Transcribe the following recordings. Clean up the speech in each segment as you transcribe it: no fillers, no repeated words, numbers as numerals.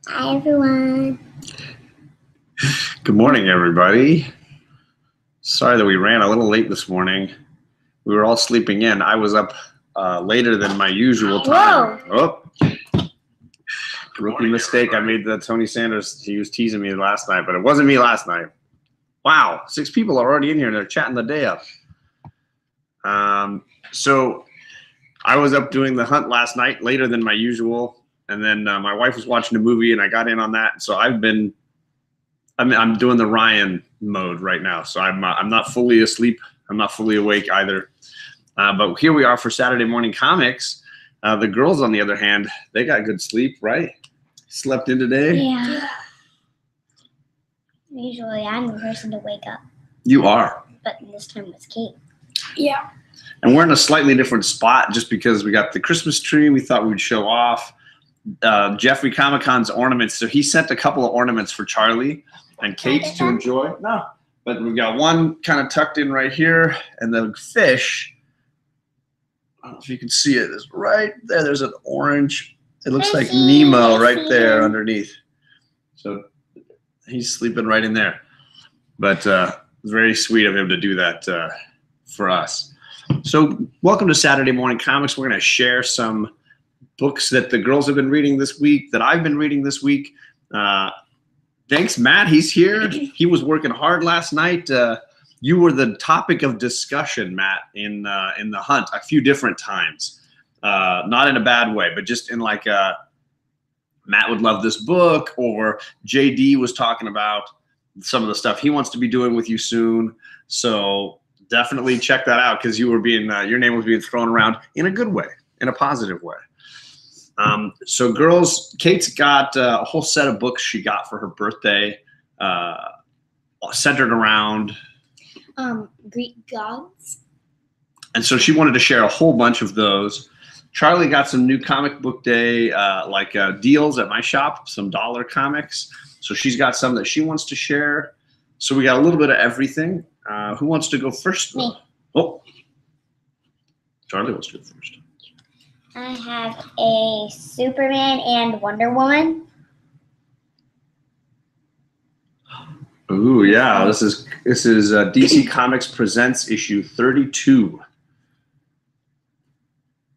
Hi, everyone. Good morning, everybody. Sorry that we ran a little late this morning. We were all sleeping in. I was up later than my usual time. Whoa. Oh, rookie mistake. I made that Tony Sanders. He was teasing me last night, but it wasn't me last night. Wow, 6 people are already in here and they're chatting the day up. So I was up doing the hunt last night later than my usual, and then my wife was watching a movie and I got in on that. So I'm doing the Ryan mode right now. So I'm not fully asleep. I'm not fully awake either. But here we are for Saturday morning comics. The girls, on the other hand, they got good sleep, right? Slept in today? Yeah. Usually I'm the person to wake up, You are. but this time was Kate. Yeah. And we're in a slightly different spot just because we got the Christmas tree. We thought we'd show off Jeffrey Comic-Con's ornaments. So he sent a couple of ornaments for Charlie and Kate to enjoy. No, but we've got one kind of tucked in right here, and the fish, I don't know if you can see it, is right there. There's an orange. It looks like Nemo right there underneath. So he's sleeping right in there. But it's very sweet of him to do that for us. So welcome to Saturday Morning Comics. We're going to share some books that the girls have been reading this week, that I've been reading this week. Thanks, Matt. He's here. He was working hard last night. You were the topic of discussion, Matt, in the hunt a few different times. Not in a bad way, but just in like Matt would love this book, or JD was talking about some of the stuff he wants to be doing with you soon. So definitely check that out, because you were being your name was being thrown around in a good way, in a positive way. So girls, Kate's got a whole set of books she got for her birthday, centered around Greek gods. and so she wanted to share a whole bunch of those. Charlie got some new comic book day deals at my shop, some dollar comics. So she's got some that she wants to share. So we got a little bit of everything. Who wants to go first? Me. Oh, Charlie wants to go first. I have a Superman and Wonder Woman. Ooh, yeah. This is DC Comics Presents issue 32.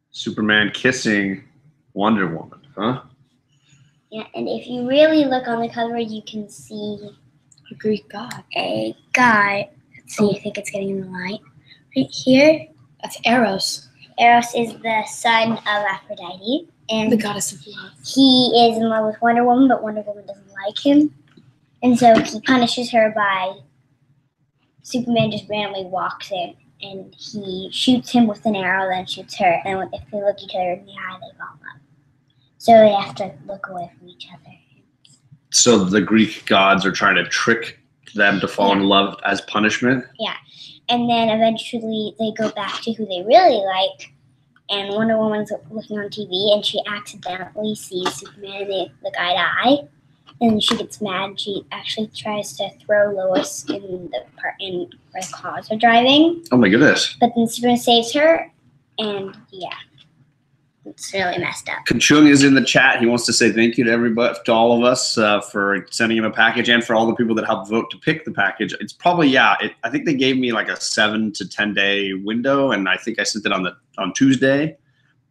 Superman kissing Wonder Woman, huh? Yeah, and if you really look on the cover, you can see A Greek god. a guy. Let's see, I think it's getting in the light. Right here, That's Eros, Eros is the son of Aphrodite, and the goddess of love. he is in love with Wonder Woman, but Wonder Woman doesn't like him. And so he punishes her by Superman just randomly walks in and he shoots him with an arrow, then shoots her. And if they look each other in the eye, they fall up. So they have to look away from each other. So the Greek gods are trying to trick them to fall in love as punishment? Yeah. And then eventually they go back to who they really like. And Wonder Woman's looking on TV and she accidentally sees Superman and the guy die. And she gets mad. She actually tries to throw Lois in the part in where the cars are driving. Oh my goodness. But then Superman saves her. And yeah, it's really messed up. Kachung is in the chat. He wants to say thank you to everybody, to all of us for sending him a package, and for all the people that helped vote to pick the package. It's probably, I think they gave me like a 7 to 10 day window, and I think I sent it on Tuesday.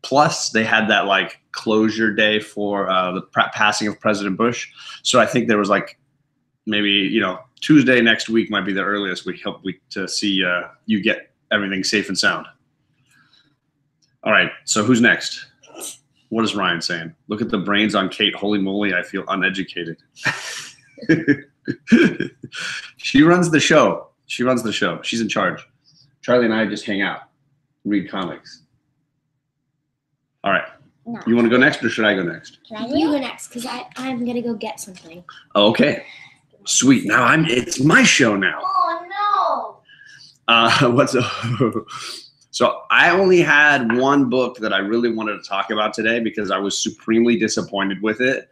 Plus, they had that like closure day for the passing of President Bush. So I think there was like maybe Tuesday next week might be the earliest we hope to see you get everything safe and sound. All right, so who's next? What is Ryan saying? Look at the brains on Kate. Holy moly, I feel uneducated. She runs the show. She runs the show. She's in charge. Charlie and I just hang out, read comics. All right. No. You want to go next, or should I go next? Can I do You it? go next, because I'm gonna go get something. Okay. Sweet. Now it's my show now. Oh, no. So I only had one book that I really wanted to talk about today because I was supremely disappointed with it.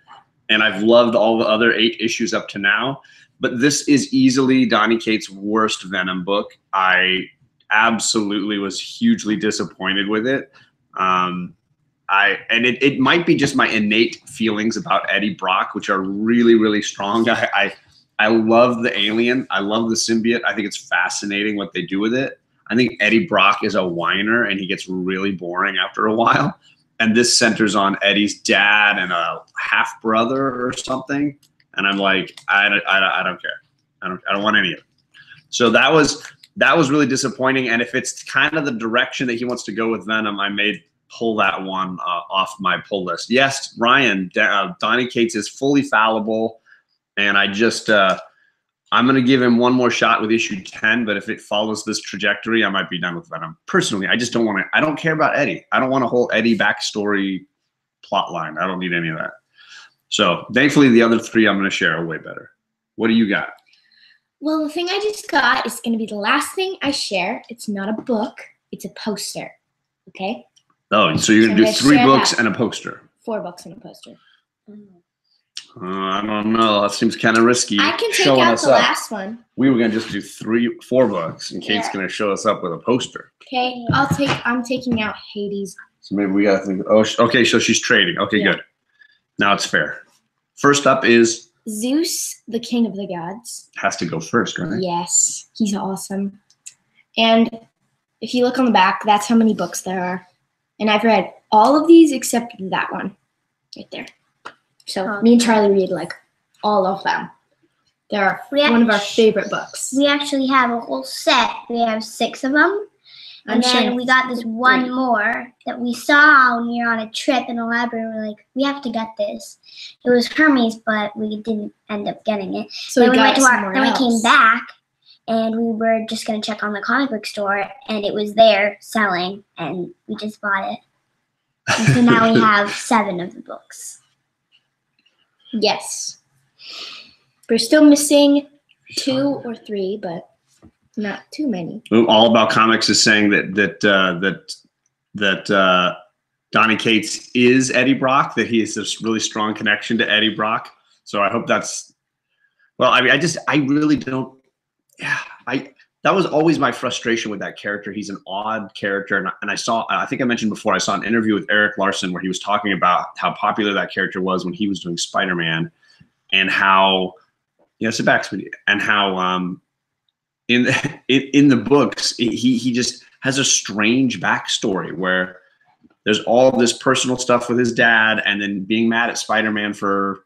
And I've loved all the other 8 issues up to now. But this is easily Donny Cates' worst Venom book. I absolutely was hugely disappointed with it. and it might be just my innate feelings about Eddie Brock, which are really, really strong. I love the alien. I love the symbiote. I think it's fascinating what they do with it. I think Eddie Brock is a whiner, and he gets really boring after a while. And this centers on Eddie's dad and a half brother or something. And I'm like, I don't care. I don't want any of it. So that was really disappointing. And if it's kind of the direction that he wants to go with Venom, I may pull that one off my pull list. Yes, Ryan, Donny Cates is fully fallible, and I just I'm going to give him one more shot with issue 10, but if it follows this trajectory, I might be done with Venom. Personally, I just don't want to. I don't care about Eddie. I don't want a whole Eddie backstory plot line. I don't need any of that. So thankfully, the other three I'm going to share are way better. What do you got? Well, the thing I just got is going to be the last thing I share. It's not a book. It's a poster. Okay? Oh, so you're going to do 3 books and a poster. 4 books and a poster. I don't know. That seems kind of risky. I can take out the last one. We were going to just do 4 books, and Kate's going to show us up with a poster. Okay, I'm taking out Hades. So maybe we got to think. Oh, okay. So she's trading. Okay, good. Now it's fair. First up is Zeus, the king of the gods. Has to go first, right? Yes, he's awesome. And if you look on the back, that's how many books there are. And I've read all of these except that one right there. So me and Charlie read like all of them. They're one of our favorite books. We actually have a whole set. We have 6 of them. And then we got this one more that we saw when we were on a trip in the library. We're like, we have to get this. It was Hermes, but we didn't end up getting it. So then we came back, and we were just going to check on the comic book store, and it was there selling, and we just bought it. And so now we have 7 of the books. Yes. We're still missing 2 or 3, but not too many. All About Comics is saying that Donny Cates is Eddie Brock, that he has this really strong connection to Eddie Brock. So I hope that's, well, I mean, I really don't, that was always my frustration with that character. He's an odd character. And I think I mentioned before, I saw an interview with Eric Larson where he was talking about how popular that character was when he was doing Spider-Man, and how, Sebastian, and how, in the books, he just has a strange backstory where there's all this personal stuff with his dad, and then being mad at Spider-Man for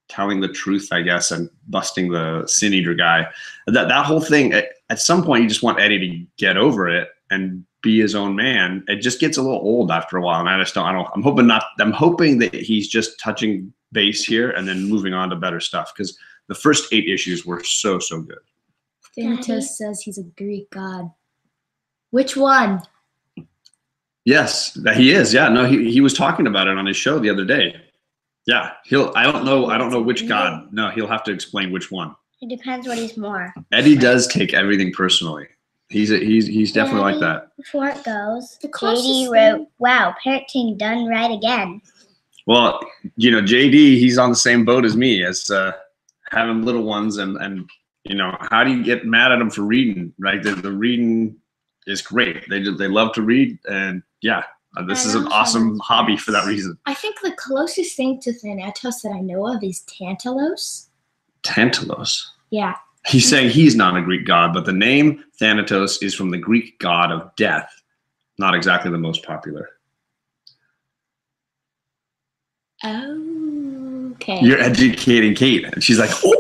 telling the truth, I guess, and busting the Sin Eater guy. That whole thing, at some point, you just want Eddie to get over it and be his own man. It just gets a little old after a while, and I'm hoping that he's just touching base here and then moving on to better stuff, because the first 8 issues were so good. Thanatos says he's a Greek god. Which one? Yes, that he is. Yeah, no, he was talking about it on his show the other day. Yeah, I don't know which god. No, he'll have to explain which one. It depends what he's more. Eddie does take everything personally. He's definitely like that. Before it goes, JD wrote, "Wow, parenting done right again." Well, JD, he's on the same boat as me, as having little ones, and how do you get mad at them for reading? Right, the reading is great. They love to read, and this is an awesome hobby for that reason. I think the closest thing to Thanatos that I know of is Tantalos. Tantalos? Yeah. He's saying he's not a Greek god, but the name Thanatos is from the Greek god of death. Not exactly the most popular. Oh, okay. You're educating Kate. And she's like, oh.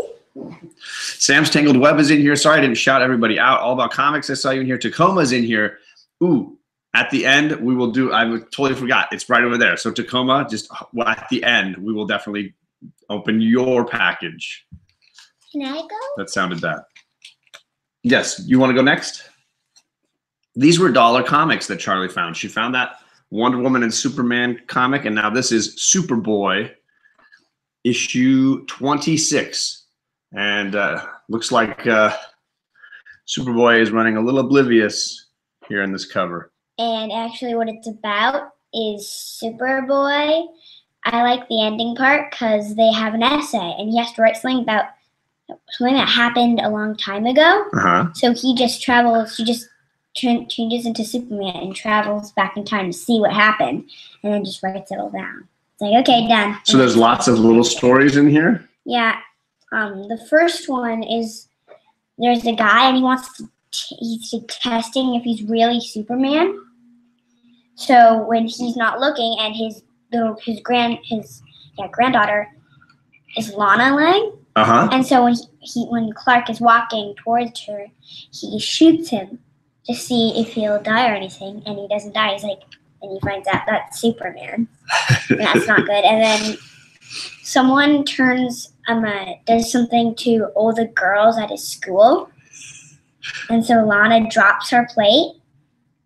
Sam's Tangled Web is in here. Sorry I didn't shout everybody out. All About Comics, I saw you in here. Tacoma's in here. Ooh, at the end, we will do, I totally forgot. It's right over there. So Tacoma, just at the end, we will definitely open your package. Can I go? That sounded bad. Yes, you want to go next? These were dollar comics that Charlie found. She found that Wonder Woman and Superman comic, and now this is Superboy, issue 26. And looks like Superboy is running a little oblivious here in this cover. And actually what it's about is Superboy. I like the ending part because they have an essay, and he has to write something about something that happened a long time ago. Uh-huh. So he just travels, he just changes into Superman and travels back in time to see what happened, and then just writes it all down. It's like, okay, done. So there's lots of little stories in here? Yeah. The first one is there's a guy and he wants to he's testing if he's really Superman. So when he's not looking and his granddaughter is Lana Lang. And so when Clark is walking towards her, he shoots him to see if he'll die or anything, and he doesn't die. He's like, and he finds out that's Superman. And that's not good. And then someone does something to all the girls at his school, and so Lana drops her plate,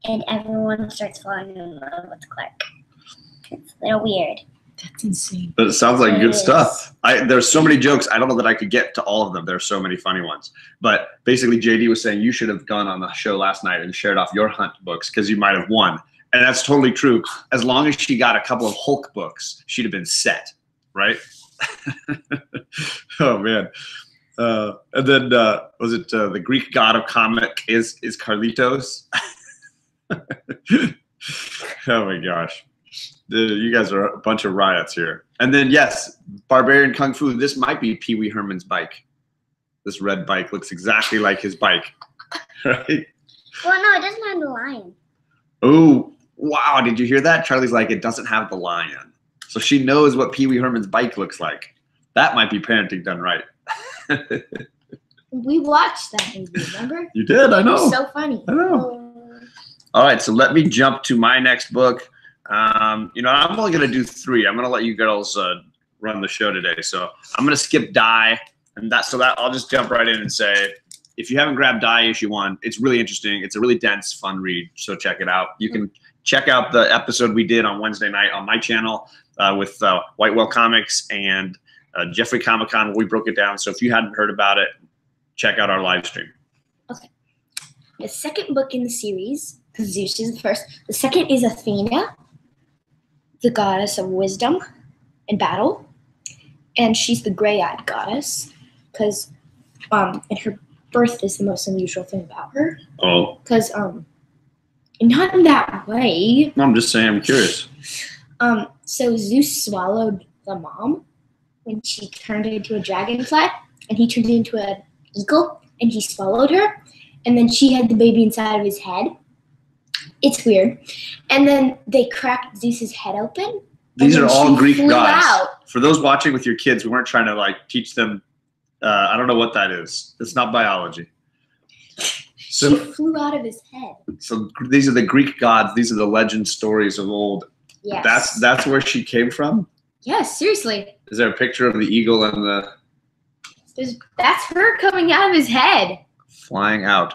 and everyone starts falling in love with Clark. It's a little weird. That's insane. But it sounds like good stuff. There's so many jokes. I don't know that I could get to all of them. There's so many funny ones. But basically, JD was saying you should have gone on the show last night and shared off your Hunt books because you might have won. And that's totally true. As long as she got a couple of Hulk books, she'd have been set, right? Oh, man. And then was it the Greek god of comic is Carlitos? Oh, my gosh. You guys are a bunch of riots here. And then, yes, Barbarian Kung Fu. This might be Pee Wee Herman's bike. This red bike looks exactly like his bike, right? Well, no, it doesn't have the lion. Oh, wow. Did you hear that? Charlie's like, it doesn't have the lion. So she knows what Pee Wee Herman's bike looks like. That might be parenting done right. We watched that movie, remember? You did, I know. It was so funny. I know. All right, so let me jump to my next book. I'm only going to do 3. I'm going to let you girls run the show today. So I'm going to skip Die, and I'll just jump right in and say, if you haven't grabbed Die issue 1, it's really interesting. It's a really dense, fun read. So check it out. You can check out the episode we did on Wednesday night on my channel with White Whale Comics and Jeffrey Comic-Con, where we broke it down. So if you hadn't heard about it, check out our live stream. Okay. The second book in the series, because Zeus is the first. The second is Athena, the goddess of wisdom and battle. And she's the gray-eyed goddess because and her birth is the most unusual thing about her. Oh. Because not in that way. No, I'm just saying, I'm curious. So Zeus swallowed the mom when she turned into a dragonfly, and he turned into an eagle, and he swallowed her, and then she had the baby inside of his head. It's weird. And then they cracked Zeus's head open. These are all Greek gods. Out. For those watching with your kids, we weren't trying to teach them. I don't know what that is. It's not biology. So, she flew out of his head. So these are the Greek gods. These are the legend stories of old. Yes. That's where she came from? Yes, seriously. Is there a picture of the eagle and the... That's her coming out of his head. Flying out.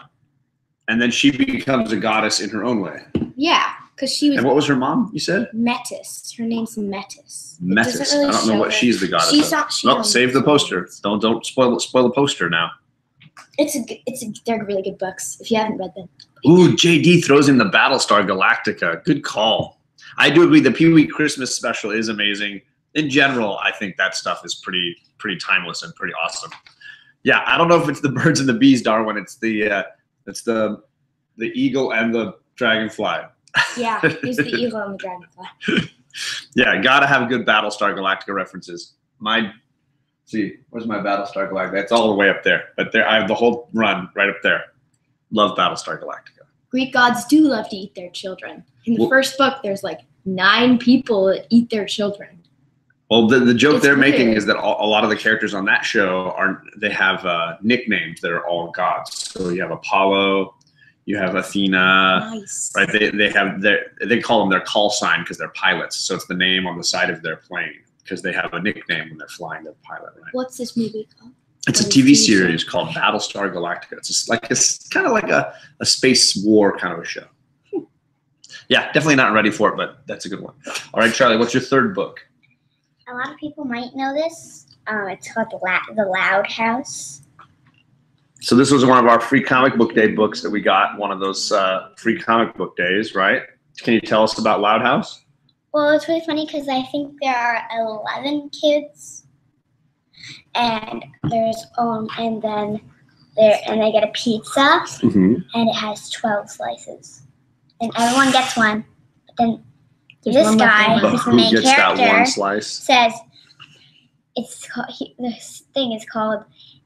And then she becomes a goddess in her own way. Yeah, because she was... And what was her mom, you said? Metis. Her name's Metis. Metis. Really I don't know what she's the goddess of. Save the poster. Don't spoil the poster now. They're really good books if you haven't read them. Ooh, JD throws in the Battlestar Galactica. Good call. I do agree. The Pee Wee Christmas special is amazing. In general, I think that stuff is pretty timeless and pretty awesome. Yeah, I don't know if it's the birds and the bees, Darwin. It's the eagle and the dragonfly. Yeah, it's the eagle and the dragonfly. Yeah, gotta have good Battlestar Galactica references. Where's my Battlestar Galactica? It's all the way up there. But there, I have the whole run right up there. Love Battlestar Galactica. Greek gods do love to eat their children. In the first book, there's 9 people that eat their children. Well, the joke they're making is that a lot of the characters on that show they have nicknames that are all gods. So you have Apollo, you have Athena, nice. Right? They call them their call sign because they're pilots. So it's the name on the side of their plane because they have a nickname when they're flying their pilot. Right? What's this movie called? It's a TV series called Battlestar Galactica. It's kind of like a space war kind of a show. Yeah, definitely not ready for it, but that's a good one. All right, Charlie, what's your third book? A lot of people might know this. It's called The Loud House. So this was one of our free comic book day books that we got, one of those free comic book days, right? Can you tell us about Loud House? Well, it's really funny because I think there are 11 kids, and then and they get a pizza, Mhm. and it has 12 slices, and everyone gets one. But then There's this one left guy, behind. But who's the who main gets that character, one slice? says this thing is called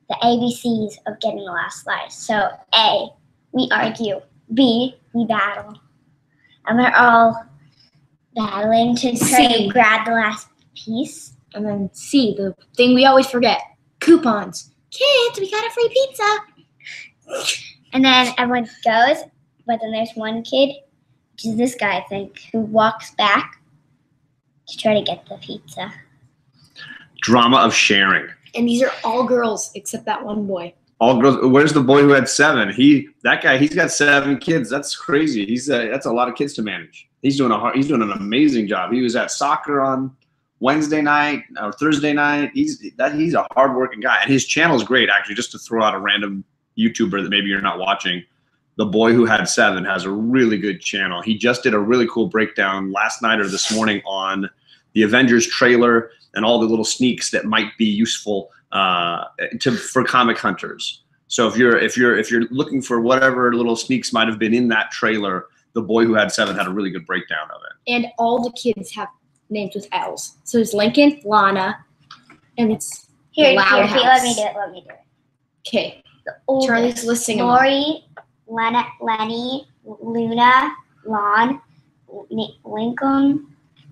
the ABCs of getting the last slice. So A, we argue. B, we battle, and they're all battling to try C. to grab the last piece. And then C, the thing we always forget, coupons. Kids, we got a free pizza. And then everyone goes, but then there's one kid, which is this guy, I think, who walks back to try to get the pizza. Drama of sharing. And these are all girls except that one boy. All girls. Where's the boy who had 7? He's got 7 kids. That's crazy. That's a lot of kids to manage. He's doing an amazing job. He was at soccer on Wednesday night or Thursday night. He's a hardworking guy, and his channel is great. Actually, just to throw out a random YouTuber that maybe you're not watching, the boy who had 7 has a really good channel. He just did a really cool breakdown last night or this morning on the Avengers trailer and all the little sneaks that might be useful for comic hunters. So if you're looking for whatever little sneaks might have been in that trailer, the boy who had 7 had a really good breakdown of it. And all the kids have names with L's. So there's Lincoln, Lana, and it's Here, Loud let House. me do it. Okay. The oldest, Charlie's listing them all. Lori, Lenny, Luna, Lon, Lincoln,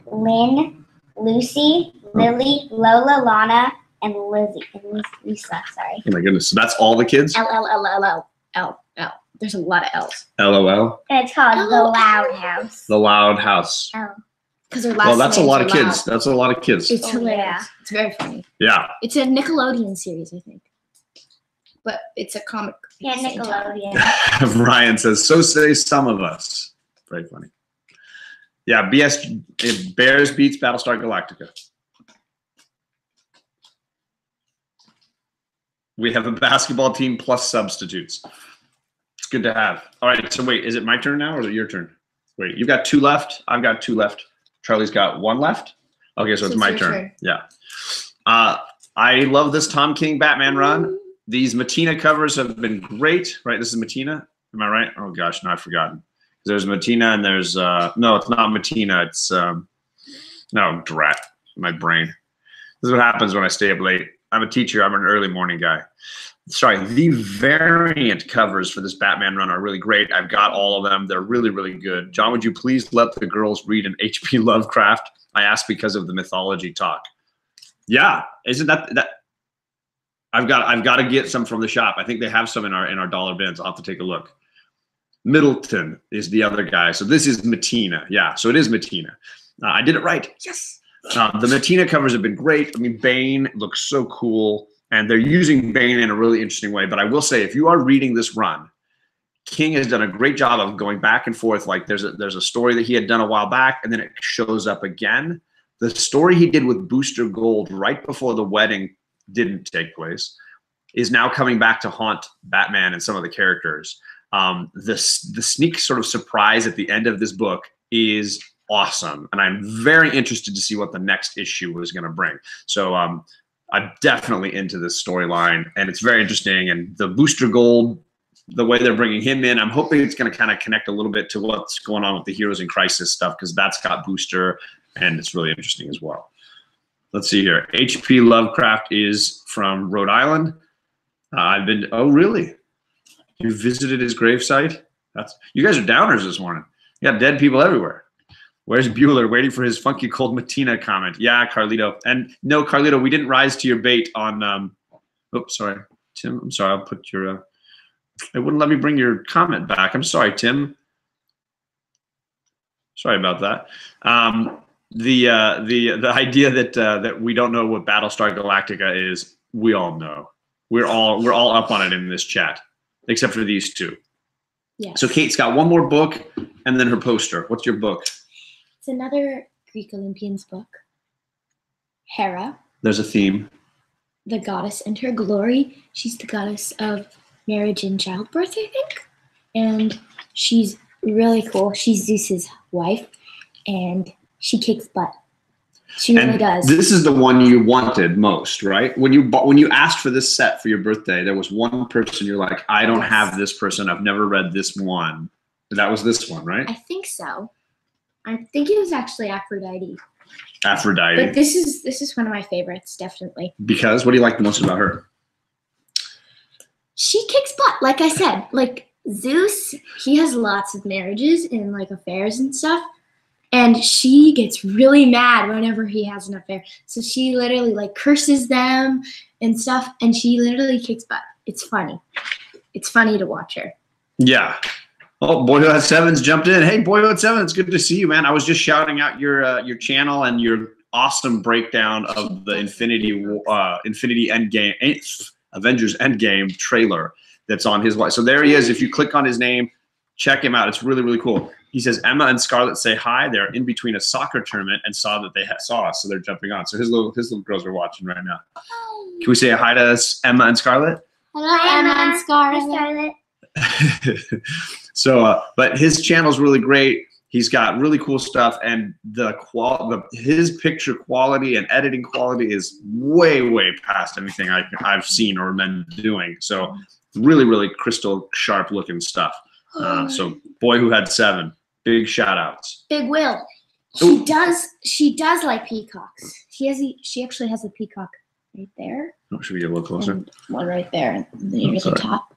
Lynn, Lucy, Lily, Lola, Lana, and Lisa. Sorry. Oh my goodness! So that's all the kids. L. There's a lot of L's. LOL. And it's called The Loud House. The Loud House. Oh. Because their last Well, that's a names lot are of loud. kids. That's a lot of kids. It's Oh, hilarious. yeah. It's very funny. Yeah. It's a Nickelodeon series, I think. But it's a comic. at Yeah, the same time. Nickelodeon. Ryan says, so say some of us. Very funny. Yeah, if Bears beats Battlestar Galactica. We have a basketball team plus substitutes. It's good to have. All right, so wait, is it my turn now or is it your turn? Wait, you've got 2 left. I've got 2 left. Charlie's got 1 left. Okay, so it's my your turn. Yeah. I love this Tom King Batman run. These Matina covers have been great, right? This is Matina. Am I right? Oh gosh, no, I've forgotten. There's Matina and there's no, it's not Matina. It's no, drat, my brain. This is what happens when I stay up late. I'm a teacher. I'm an early morning guy. Sorry, the variant covers for this Batman run are really great. I've got all of them. They're really, really good. John, would you please let the girls read an H.P. Lovecraft? I asked because of the mythology talk. Yeah, isn't that? I've got to get some from the shop. I think they have some in our dollar bins. I'll have to take a look. Middleton is the other guy. So this is Matina. Yeah, so it is Matina. I did it right. Yes. The Matina covers have been great. I mean, Bane looks so cool, and they're using Bane in a really interesting way. But I will say, if you are reading this run, King has done a great job of going back and forth. Like there's a story that he had done a while back, and then it shows up again. The story he did with Booster Gold right before the wedding didn't take place is now coming back to haunt Batman and some of the characters. The sneak sort of surprise at the end of this book is awesome, and I'm very interested to see what the next issue is going to bring. So I'm definitely into this storyline, and it's very interesting. And the Booster Gold, the way they're bringing him in, I'm hoping it's going to kind of connect a little bit to what's going on with the Heroes in Crisis stuff, because that's got Booster, and it's really interesting as well. Let's see here. H.P. Lovecraft is from Rhode Island. Oh, really? You visited his gravesite? You guys are downers this morning. You got dead people everywhere. Where's Bueller waiting for his funky cold Matina comment? Yeah, Carlito. And no, Carlito, we didn't rise to your bait on, oops, sorry. Tim, I'm sorry, I'll put your, it wouldn't let me bring your comment back. I'm sorry, Tim. Sorry about that. The idea that we don't know what Battlestar Galactica is, we all know. We're all up on it in this chat, except for these 2. Yes. So Kate's got 1 more book and then her poster. What's your book? It's another Greek Olympians book. Hera, There's a theme. the goddess and her glory. She's the goddess of marriage and childbirth, I think. And she's really cool. She's Zeus's wife, and she kicks butt. She really And does. this is the one you wanted most, right? When you asked for this set for your birthday, there was one person you're like, I don't have this person. I've never read this one. That was this one, right? I think so. I think it was actually Aphrodite. Aphrodite. But this is one of my favorites, definitely. Because what do you like the most about her? She kicks butt, like I said. Like Zeus, he has lots of marriages and like affairs and stuff. And she gets really mad whenever he has an affair. So she literally like curses them and stuff, and she literally kicks butt. It's funny. It's funny to watch her. Yeah. Oh, Boyhood Sevens jumped in. Hey, Boyhood Seven, it's good to see you, man. I was just shouting out your channel and your awesome breakdown of the Infinity Endgame, Avengers Endgame trailer that's on his watch. So there he is. If you click on his name, check him out. It's really, really cool. He says Emma and Scarlett say hi. They're in between a soccer tournament and saw that they saw us, so they're jumping on. So his little girls are watching right now. Can we say hi to Emma and Scarlett? Hello, Emma and Scarlett. So, but his channel's really great. He's got really cool stuff, and his picture quality and editing quality is way, way past anything I've seen or been doing. So, really, really crystal sharp looking stuff. So, Boyhood Seven, big shout outs. Big Will. Ooh. She does like peacocks. She actually has a peacock right there. Oh, should we get a little closer? And one right there near the sorry. top.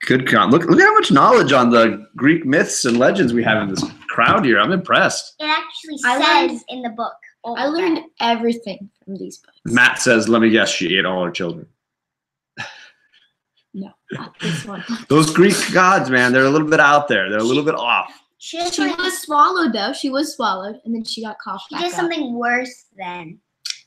Good. Look at how much knowledge on the Greek myths and legends we have in this crowd here. I'm impressed. It actually I says in the book. I learned everything from these books. Matt says, let me guess, she ate all her children. No, not this one. Those Greek gods, man, they're a little bit out there. They're a little bit off. She was swallowed, though. She was swallowed, and then she got coughed back does up. something worse than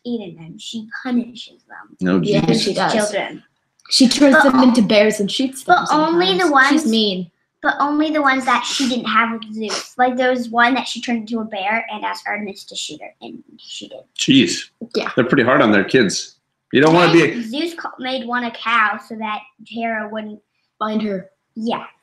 eating them. She punishes them. No, Yeah, geez. she does. Children. She turns But them into bears and shoots them. but only sometimes. the ones- She's mean. But only the ones that she didn't have with Zeus. Like there was one that she turned into a bear and asked Artemis to shoot her, and she did. Jeez. Yeah. They're pretty hard on their kids. You don't want to be. Zeus made one a cow so that Hera wouldn't, Find her.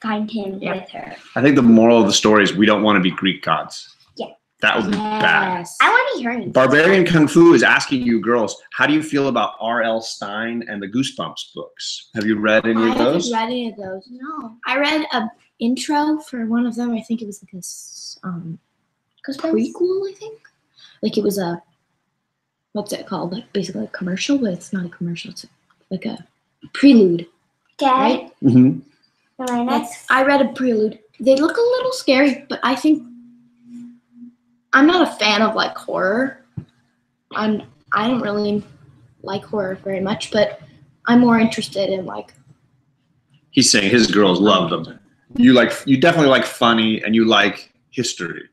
find him Yeah. with her. I think the moral of the story is we don't want to be Greek gods. Yeah. That would be bad. Yes. I want to be her. name. Barbarian Kung Fu is asking you girls, how do you feel about R.L. Stein and the Goosebumps books? Have you read any I of those? haven't read any of those. No. I read a intro for one of them. I think it was like a prequel, I think. Like it was a, what's it called? Like basically a commercial, but it's not a commercial. It's like a prelude, Okay. right? Mm-hmm. I read a prelude. They look a little scary, but I think I'm not a fan of like horror. I don't really like horror very much, but I'm more interested in like. He's saying his girls love them. You definitely like funny and you like history.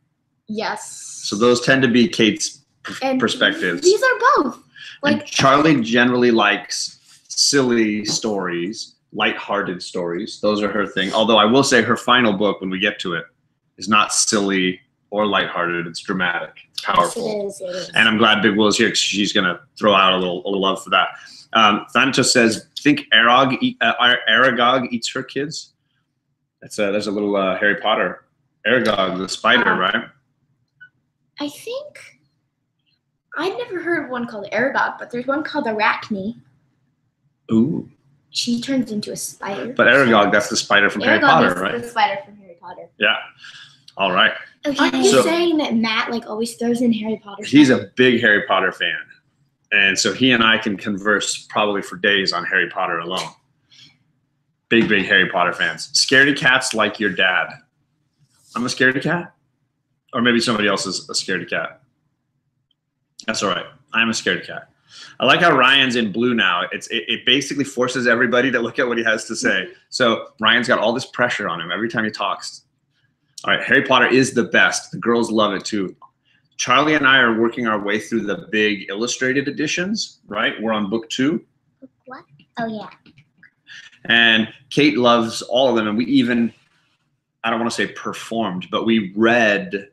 Yes. So those tend to be Kate's And perspectives. These are both. And Like Charlie generally likes silly stories, lighthearted stories. Those are her thing. Although I will say her final book, when we get to it, is not silly or lighthearted. It's dramatic. It's powerful. Yes, it is. And I'm glad Big Will is here because she's going to throw out a little love for that. Thanatos says, think Aragog eats her kids? There's a little Harry Potter. Aragog, the spider, right? I think I'd never heard of one called Aragog, but there's one called Arachne. Ooh. She turns into a spider. But Aragog, that's the spider from Harry Aragog Potter, is right? the spider from Harry Potter. Yeah. All right. Aren't you So- saying that Matt like always throws in Harry Potter? He's stuff? a big Harry Potter fan. And so he and I can converse probably for days on Harry Potter alone. Big Harry Potter fans. Scaredy cats like your dad. I'm a scaredy cat? Or maybe somebody else is a scaredy cat. That's all right. I'm a scaredy cat. I like how Ryan's in blue now. It basically forces everybody to look at what he has to say. So Ryan's got all this pressure on him every time he talks. All right, Harry Potter is the best. The girls love it too. Charlie and I are working our way through the big illustrated editions, right? We're on book 2. What? Oh yeah. And Kate loves all of them. And we even, I don't want to say performed, but we read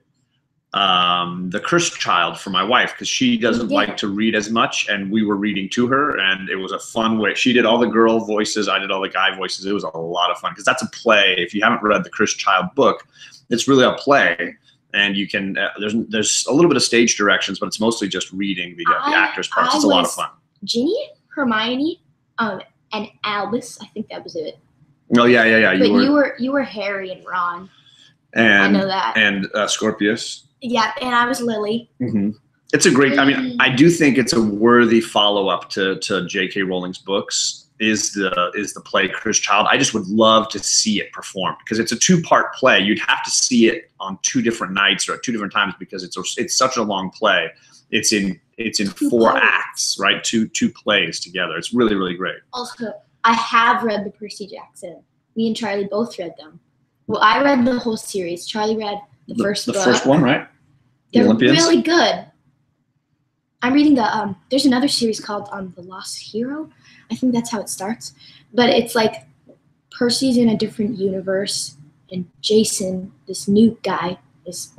The Cursed Child for my wife because she doesn't like to read as much. And we were reading to her and it was a fun way. She did all the girl voices. I did all the guy voices. It was a lot of fun because that's a play. If you haven't read The Cursed Child book, it's really a play. and you can there's a little bit of stage directions, but it's mostly just reading the actors' parts. It's a lot of fun. Ginny, Hermione, and Albus. I think that was it. Oh yeah. But you were Harry and Ron. And I know that. And Scorpius. Yeah, and I was Lily. Mm-hmm. It's a great. I mean, I do think it's a worthy follow-up to J.K. Rowling's books. Is the play Cursed Child? I just would love to see it performed because it's a 2-part play. You'd have to see it on 2 different nights or at 2 different times because it's such a long play. It's in 4 acts, right? Two plays together. It's really, really great. Also, I have read the Percy Jackson. Me and Charlie both read them. Well, I read the whole series. Charlie read the first book. The first one, right? They're Olympians? really good. I'm reading there's another series called The Lost Hero. I think that's how it starts. But it's like Percy's in a different universe, and Jason, this new guy, is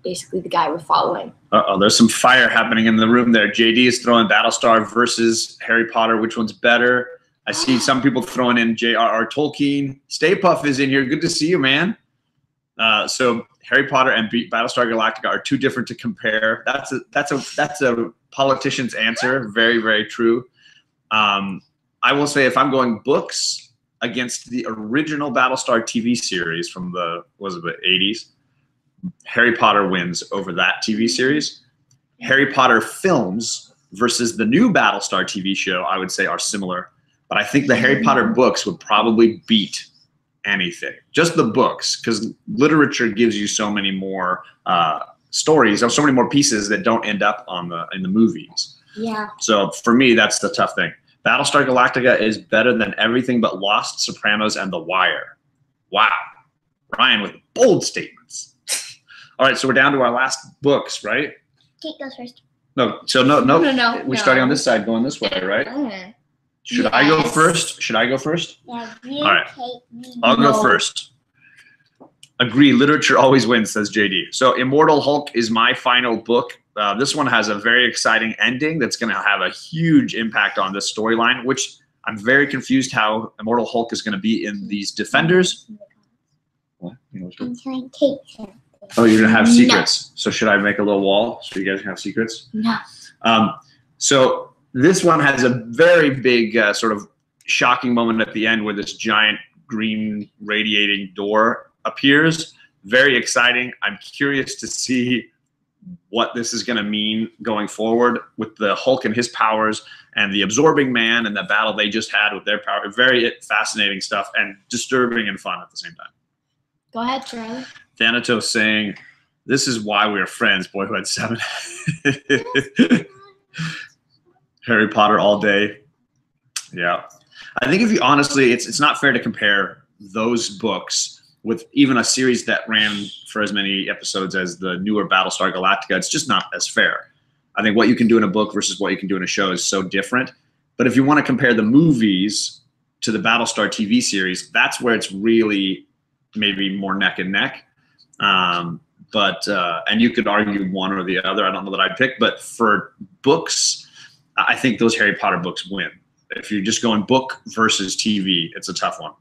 basically the guy we're following. Uh-oh, there's some fire happening in the room there. JD is throwing Battlestar versus Harry Potter. Which one's better? I see some people throwing in J.R.R. Tolkien. Stay Puff is in here. Good to see you, man. So Harry Potter and Battlestar Galactica are too different to compare. That's a politician's answer. Very, very true. I will say if I'm going books against the original Battlestar TV series from the 80s, Harry Potter wins over that TV series. Harry Potter films versus the new Battlestar TV show, I would say, are similar. But I think the Harry Potter books would probably beat anything. Just the books, because literature gives you so many more stories, or so many more pieces that don't end up in the movies. Yeah. So for me, that's the tough thing. Battlestar Galactica is better than everything but Lost, Sopranos, and The Wire. Wow. Ryan with bold statements. All right, so we're down to our last books, right? Kate goes first. No. We're starting on this side, going this way, right? Should I go first? Yeah, you, all right. Kate, I'll go first. Agree, literature always wins, says JD. So Immortal Hulk is my final book. This one has a very exciting ending that's going to have a huge impact on this storyline, which I'm very confused how Immortal Hulk is going to be in these Defenders. What? I'm telling Kate something. Oh, you're going to have secrets. No. So should I make a little wall so you guys can have secrets? No. So this one has a very big sort of shocking moment at the end where this giant green radiating door appears. Very exciting. I'm curious to see what this is going to mean going forward with the Hulk and his powers and the Absorbing Man and the battle they just had with their power. Very fascinating stuff and disturbing and fun at the same time. Go ahead, Charlie. Thanatos saying, "This is why we are friends, Boyhood 7. Harry Potter all day. Yeah. I think if you honestly, it's not fair to compare those books with even a series that ran for as many episodes as the newer Battlestar Galactica. It's just not as fair. I think what you can do in a book versus what you can do in a show is so different. But if you want to compare the movies to the Battlestar TV series, that's where it's really maybe more neck and neck. And you could argue one or the other. I don't know that I'd pick, but for books, I think those Harry Potter books win. If you're just going book versus TV, it's a tough one.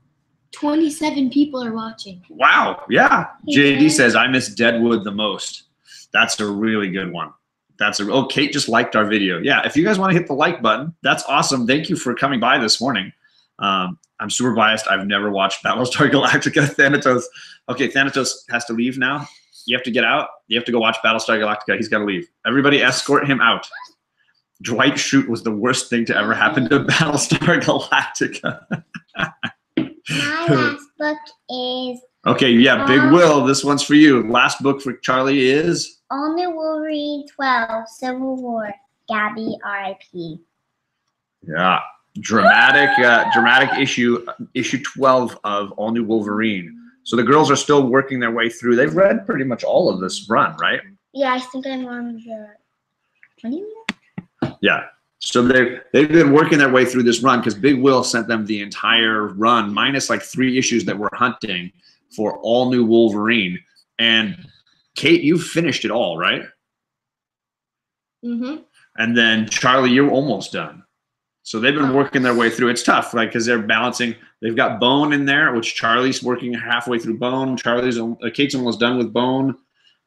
27 people are watching. Wow. Yeah. JD says, I miss Deadwood the most. That's a really good one. Oh, Kate just liked our video. Yeah. If you guys want to hit the like button, that's awesome. Thank you for coming by this morning. I'm super biased. I've never watched Battlestar Galactica. Thanatos. Okay. Thanatos has to leave now. You have to get out. You have to go watch Battlestar Galactica. He's got to leave. Everybody escort him out. Dwight Schrute was the worst thing to ever happen to Battlestar Galactica. My last book is... Okay, yeah, Big Will, this one's for you. Last book for Charlie is? All New Wolverine 12, Civil War, Gabby, R.I.P. Yeah, dramatic issue 12 of All New Wolverine. So the girls are still working their way through. They've read pretty much all of this run, right? Yeah, I think I'm on the 20 minutes. Yeah. So they've been working their way through this run because Big Will sent them the entire run, minus like 3 issues that we're hunting for All New Wolverine. And Kate, you finished it all, right? Mm-hmm. And then Charlie, you're almost done. So they've been working their way through. It's tough, like because they're balancing. They've got Bone in there, which Charlie's working halfway through Bone. Kate's almost done with Bone.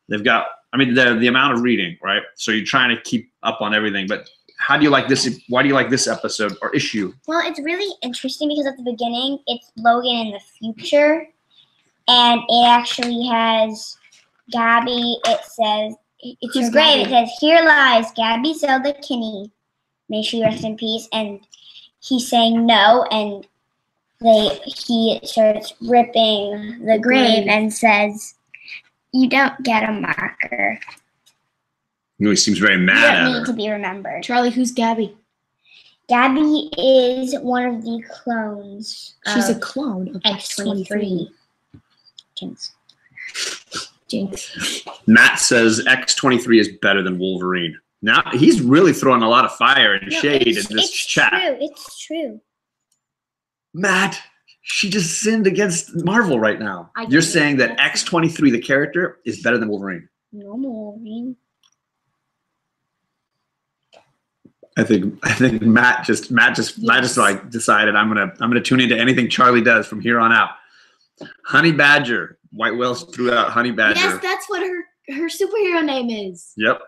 They've got, I mean, the amount of reading, right? So you're trying to keep up on everything. But how do you like this? Why do you like this episode or issue? Well, it's really interesting because at the beginning, it's Logan in the future. And it actually has Gabby. It says, it's her grave. It says, "Here lies Gabby Zelda Kinney. May she rest in peace." And he's saying no. And he starts ripping the grave and says, "You don't get a marker. He seems very mad You at don't her. need to be remembered." Charlie, who's Gabby? Gabby is one of the clones. She's a of clone of X-23. Jinx. Jinx. Matt says X-23 is better than Wolverine. Now he's really throwing a lot of fire and shade in this chat. It's true. Matt, she just sinned against Marvel right now. You're saying that X-23, the character, is better than Wolverine. No Wolverine. I think Matt just like decided I'm gonna tune into anything Charlie does from here on out. Honey Badger. White Whales threw out Honey Badger. Yes, that's what her superhero name is. Yep.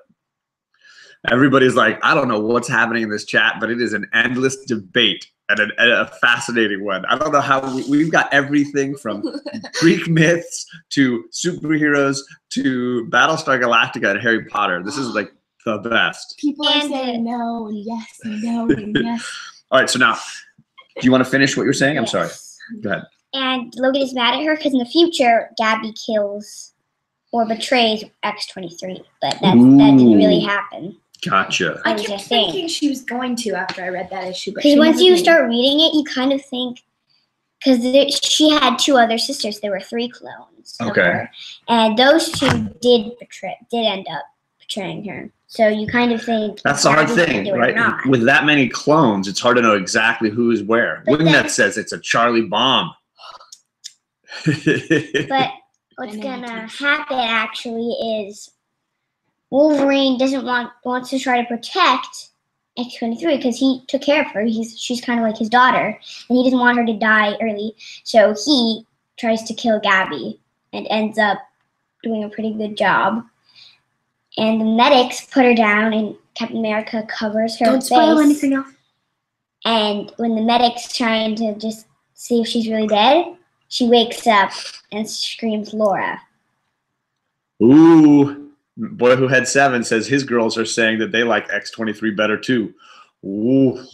Everybody's like, I don't know what's happening in this chat, but it is an endless debate and a fascinating one. I don't know how we've got everything from Greek myths to superheroes to Battlestar Galactica and Harry Potter. This is like the best. People are saying no and yes and no and yes. All right, so now, do you want to finish what you're saying? I'm sorry. Go ahead. And Logan is mad at her because in the future, Gabby kills or betrays X-23. But that didn't really happen. Gotcha. I kept thinking she was going to after I read that issue. Because once you start reading it, you kind of think, because she had two other sisters. There were 3 clones of her. And those 2 did end up betraying her. So you kind of think that's the hard thing, right? With that many clones, it's hard to know exactly who is where. Wingnut says it's a Charlie bomb. But what's gonna happen actually is Wolverine wants to try to protect X-23 because he took care of her. She's kind of like his daughter, and he doesn't want her to die early. So he tries to kill Gabby and ends up doing a pretty good job. And the medics put her down, and Captain America covers her face. Don't spoil anything else. And when the medic's trying to just see if she's really dead, she wakes up and screams, "Laura." Ooh. Boy Who Had 7 says his girls are saying that they like X-23 better too. Ooh.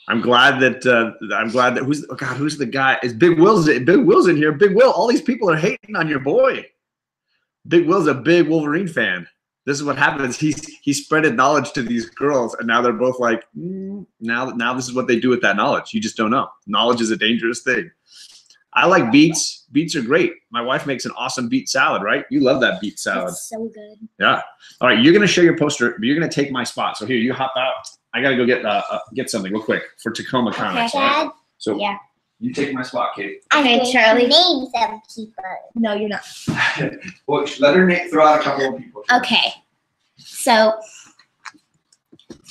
I'm glad that who's the guy? Is Big Will's in here. Big Will, all these people are hating on your boy. Big Will's a big Wolverine fan. This is what happens. He spreaded knowledge to these girls, and now they're both like, now this is what they do with that knowledge. You just don't know. Knowledge is a dangerous thing. I like beets. Beets are great. My wife makes an awesome beet salad, right? You love that beet salad. It's so good. Yeah. All right, you're gonna share your poster, but you're gonna take my spot. So here, you hop out. I gotta go get something real quick for Tacoma Comics. Okay, Dad. Right? So yeah. You take my spot, Kate. Okay, Charlie. Name some people. No, you're not. Well, let her throw out a couple of people. Okay. So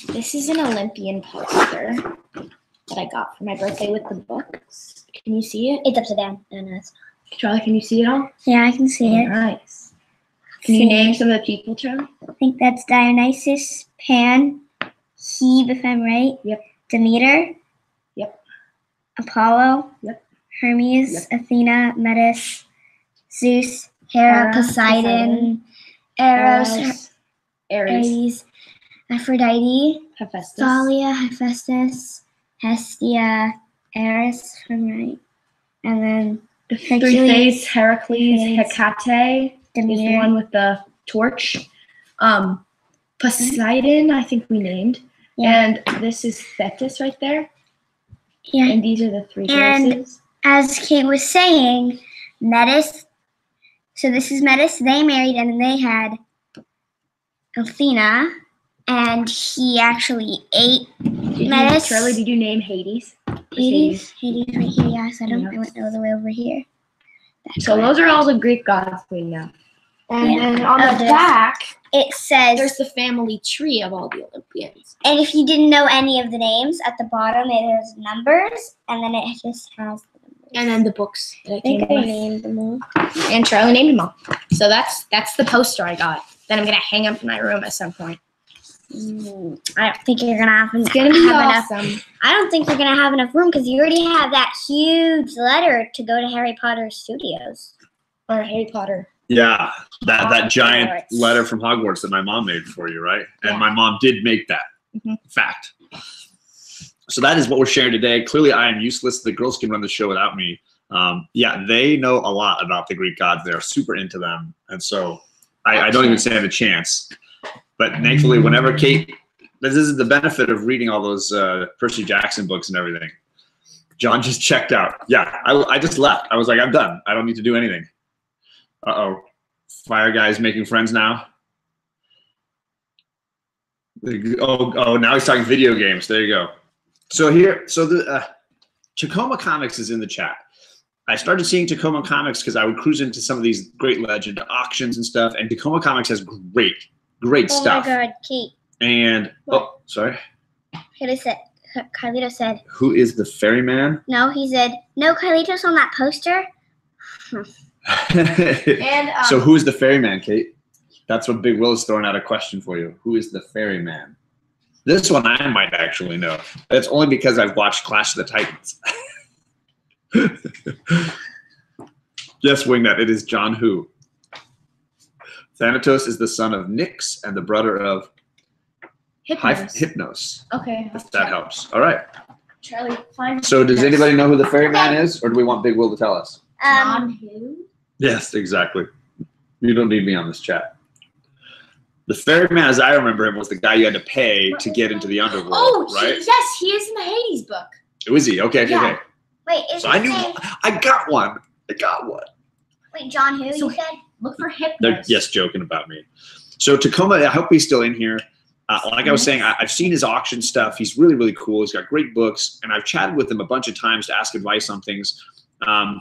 this is an Olympian poster that I got for my birthday with the books. Can you see it? It's upside down. No, it's not. Charlie, can you see it all? Yeah, I can see it. Nice. Can you name some of the people, Charlie? I think that's Dionysus, Pan, Hebe, if I'm right. Yep. Demeter. Yep. Apollo. Yep. Hermes, Yep. Athena, Metis, Zeus, Hera, Poseidon, Eros, Ares, Aphrodite, Hephaestus. Thalia, Hephaestus, Hestia, Eris, if I'm right. And then Three-Face, Heracles, Hecate is the Demeter. one with the torch. Poseidon, I think we named. Yeah. And this is Thetis right there. Yeah. And these are the 3 And- goddesses. As Kate was saying, Metis. So this is Metis. They married, and then they had Athena, and he actually ate Metis. Charlie, did you name Hades? Hades right here. Yes, I went all the way over here. So those are all the Greek gods we know. And Yeah. then on the there's- back, It says, there's the family tree of all the Olympians. and if you didn't know any of the names, at the bottom there's numbers, and then it just has the numbers. And then the books that I I think came I with. named them all. And Charlie named them all. So that's the poster I got. That I'm gonna hang up in my room at some point. I don't think you're gonna have, It's gonna be enough. awesome. I don't think you're gonna have enough room because you already have that huge letter to go to Harry Potter Studios. Or Harry Potter. Yeah, that giant Hogwarts. letter from Hogwarts that my mom made for you, right? And Yeah. my mom did make that. Mhm. Fact. So that is what we're sharing today. Clearly, I am useless. The girls can run the show without me. Yeah, they know a lot about the Greek gods. They're super into them, and so I don't even stand a chance. But thankfully, whenever Kate, this is the benefit of reading all those Percy Jackson books and everything. John just checked out. Yeah, I just left. I was like, I'm done. I don't need to do anything. Uh-oh. Fire Guy's making friends now. Oh, now he's talking video games. There you go. So the Tacoma Comics is in the chat. I started seeing Tacoma Comics because I would cruise into some of these great legend auctions and stuff, and Tacoma Comics has great Oh stuff. my God, Kate! And oh, sorry. Carlito said Who is the ferryman? no. He said no. Carlito's on that poster. And So who is the ferryman, Kate? That's what Big Will is throwing out a question for you. Who is the ferryman? This one I might actually know. That's only because I've watched Clash of the Titans. Yes, Wingnut, it is John Who. Thanatos is the son of Nyx and the brother of Hypnos, Okay. if that helps. All right. Charlie, find. So does anybody know who the ferryman is, or do we want Big Will to tell us? Who? Yes, exactly. You don't need me on this chat. The ferryman, as I remember him, was the guy you had to pay to get into the underworld, Oh, right? yes, he is in the Hades book. Was he? Okay. Yeah. Wait, is So I his knew. name? I got one. Wait, John who? So- You said? Look for They're Hypnos. just joking about me. So Tacoma, I hope he's still in here. Like I was saying, I've seen his auction stuff. He's really, really cool. He's got great books, and I've chatted with him a bunch of times to ask advice on things. And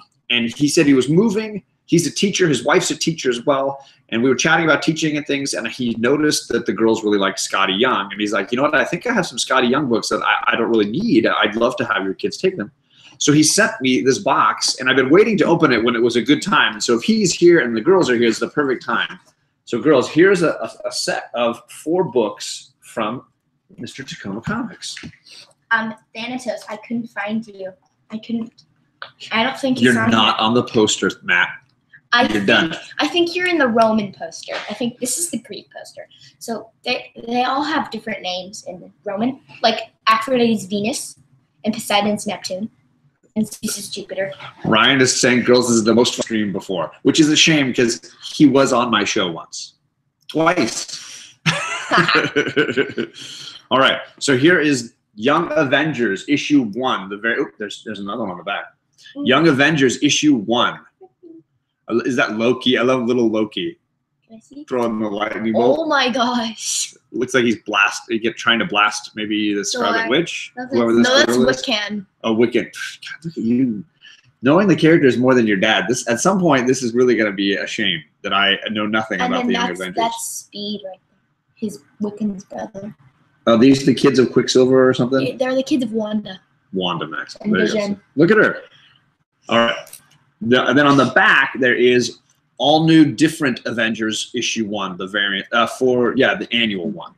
he said he was moving. He's a teacher. His wife's a teacher as well. And we were chatting about teaching and things, and he noticed that the girls really like Scotty Young. And he's like, you know what? I think I have some Scotty Young books that I don't really need. I'd love to have your kids take them. So he sent me this box, and I've been waiting to open it when it was a good time. So if he's here and the girls are here, it's the perfect time. So girls, here's a set of 4 books from Mr. Tacoma Comics. Thanatos, I couldn't find you. I don't think You're on not here. on the poster, Matt. You're done. I think you're in the Roman poster. I think this is the Greek poster. So they all have different names in the Roman. Like Aphrodite's Venus and Poseidon's Neptune and Zeus is Jupiter. Ryan is saying, girls, this is the most fun stream before, which is a shame because he was on my show once. Twice. All right. So here is Young Avengers issue 1. There's another one on the back. Young Avengers issue 1. Is that Loki? I love little Loki. Can I see? Throwing the lightning bolt. Oh my gosh. Looks like he's trying to blast maybe the Scarlet Witch. No, Whoever No, this that's girl is. Wiccan. Oh, Wiccan. God, look at you. Knowing the characters more than your dad. This at some point, this is really going to be a shame that I know nothing And about then the Young that's Avengers. Speed right there. His Wiccan's brother. Are these the kids of Quicksilver or something? They're the kids of Wanda. Wanda Max. And There you go. Vision. Look at her. All right. And then on the back, there is all new different Avengers issue 1, the variant the annual one.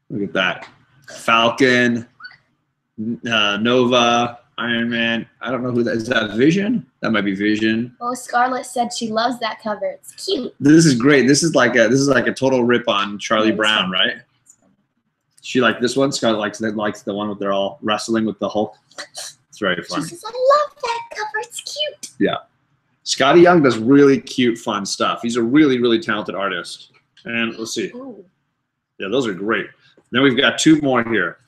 Look at that. Falcon, Nova, Iron Man. I don't know who that is. Is that Vision? That might be Vision. Well, Scarlett said she loves that cover. It's cute. This is great. This is like a total rip on Charlie Brown, right? She liked this one. Scarlett likes the one where they're all wrestling with the Hulk. It's very She funny. says, I love that cover. It's cute. Yeah. Scotty Young does really cute, fun stuff. He's a really, really talented artist. And let's see. Ooh. Yeah, those are great. Then we've got 2 more here.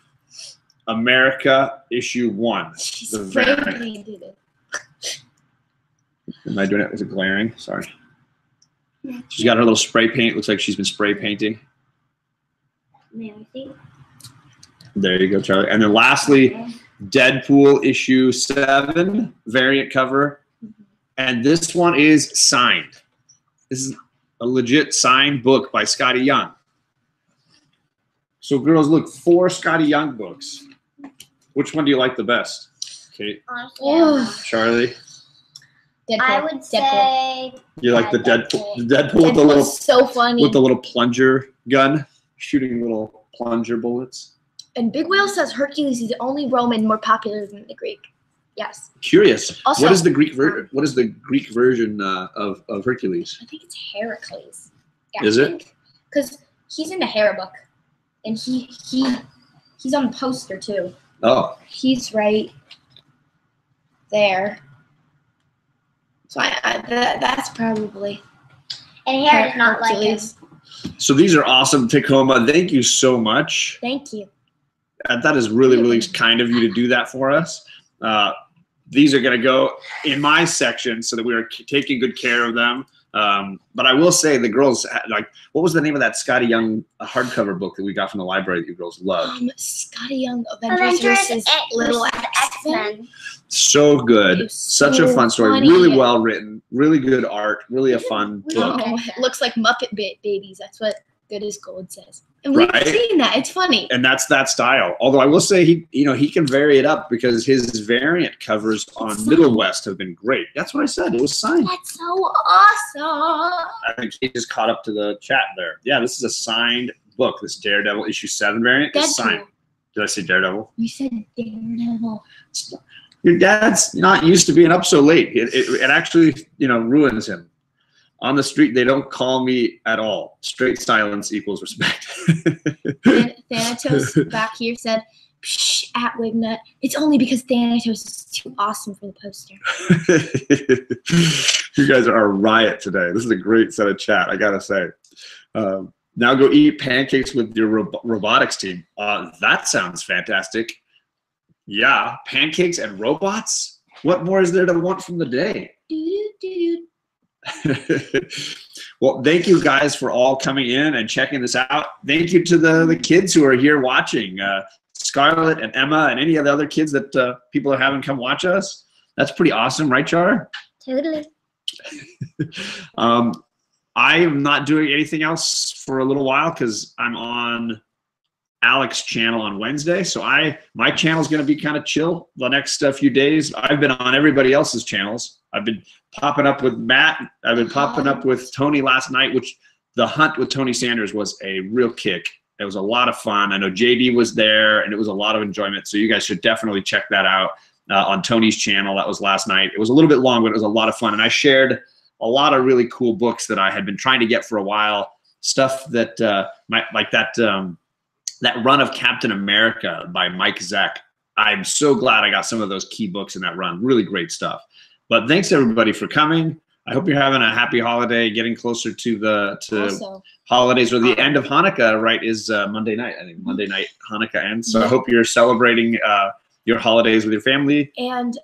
America issue 1. She's The afraid variant. to do this. Am I doing it? Is it glaring? Sorry. She's got her little spray paint. Looks like she's been spray painting. May I see? There you go, Charlie. And then lastly, Deadpool issue 7 variant cover. And this one is signed. This is a legit signed book by Scotty Young. So girls, look, 4 Scotty Young books. Which one do you like the best? Kate, Honestly, I don't know. Charlie. Deadpool. I would say You like the Deadpool. Deadpool with the little Deadpool's so funny. with the little plunger gun, shooting little plunger bullets. And Big Whale says Hercules is the only Roman more popular than the Greek. Yes. Curious. Also- what is the Greek version of Hercules? I think it's Heracles. Is it? Because he's in the Hera book, and he's on the poster too. Oh, He's right there. So that's probably And Harry does not like him. Hercules. so these are awesome, Tacoma. Thank you so much. Thank you. That is really, really kind of you to do that for us. These are going to go in my section so that we are taking good care of them. But I will say the girls, like, what was the name of that Scotty Young hardcover book that we got from the library that you girls loved? Scotty Young Avengers versus Little X-Men. So good. It was Such so a fun story. funny. Really well written. Really good art. Really a fun book. Oh, it looks like Muppet Babies. That's what Good as Gold says. And we've Right. seen that. It's funny. And that's that style. Although I will say he can vary it up because his variant covers on It's Middle signed. West have been great. That's what I said. It was signed. That's so awesome. I think he just caught up to the chat there. Yeah, this is a signed book. This Daredevil issue 7 variant is signed. Deadpool. Did I say Daredevil? You said Daredevil. Your dad's not used to being up so late. It actually ruins him. On the street, they don't call me at all. Straight silence equals respect. Thanatos back here said, Psh, at Wignut. It's only because Thanatos is too awesome for the poster. You guys are a riot today. This is a great set of chat, I gotta say. Now go eat pancakes with your robotics team. That sounds fantastic. Yeah, pancakes and robots? What more is there to want from the day? Doo-doo-doo-doo. Well, thank you guys for all coming in and checking this out. Thank you to the kids who are here watching. Scarlett and Emma and any of the other kids that people are having come watch us. That's pretty awesome, right, Char? Totally. I am not doing anything else for a little while because I'm on Alex's channel on Wednesday. So my channel is going to be kind of chill the next few days. I've been on everybody else's channels. I've been popping up with Matt. I've been popping up with Tony last night, which the hunt with Tony Sanders was a real kick. It was a lot of fun. I know JD was there, and it was a lot of enjoyment. So you guys should definitely check that out on Tony's channel. That was last night. It was a little bit long, but it was a lot of fun. And I shared a lot of really cool books that I had been trying to get for a while. Stuff that that run of Captain America by Mike Zeck. I'm so glad I got some of those key books in that run. Really great stuff. But thanks everybody for coming. I hope you're having a happy holiday, getting closer to Also, holidays or the end of Hanukkah, right, is Monday night. I think Monday night Hanukkah ends. So I hope you're celebrating your holidays with your family. and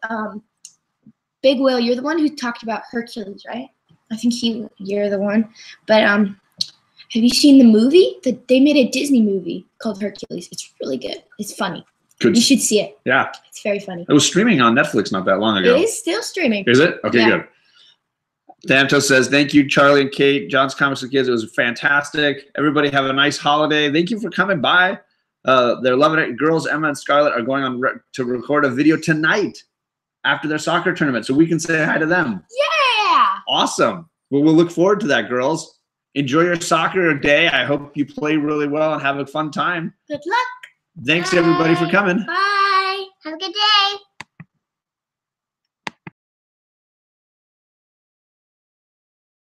Big Will, you're the one who talked about Hercules, right? I think you're the one. But have you seen the movie? They made a Disney movie called Hercules. It's really good. It's funny. Good. You should see it. Yeah. It's very funny. It was streaming on Netflix not that long ago. It is still streaming. Is it? Okay, Yeah. good. Thanatos says, thank you, Charlie and Kate. John's Comics with Kids. It was fantastic. Everybody have a nice holiday. Thank you for coming by. They're loving it. Girls, Emma and Scarlett, are going on to record a video tonight after their soccer tournament, so we can say hi to them. Yeah. Awesome. Well, we'll look forward to that, girls. Enjoy your soccer day. I hope you play really well and have a fun time. Good luck. Thanks, everybody, for coming. Bye. Have a good day.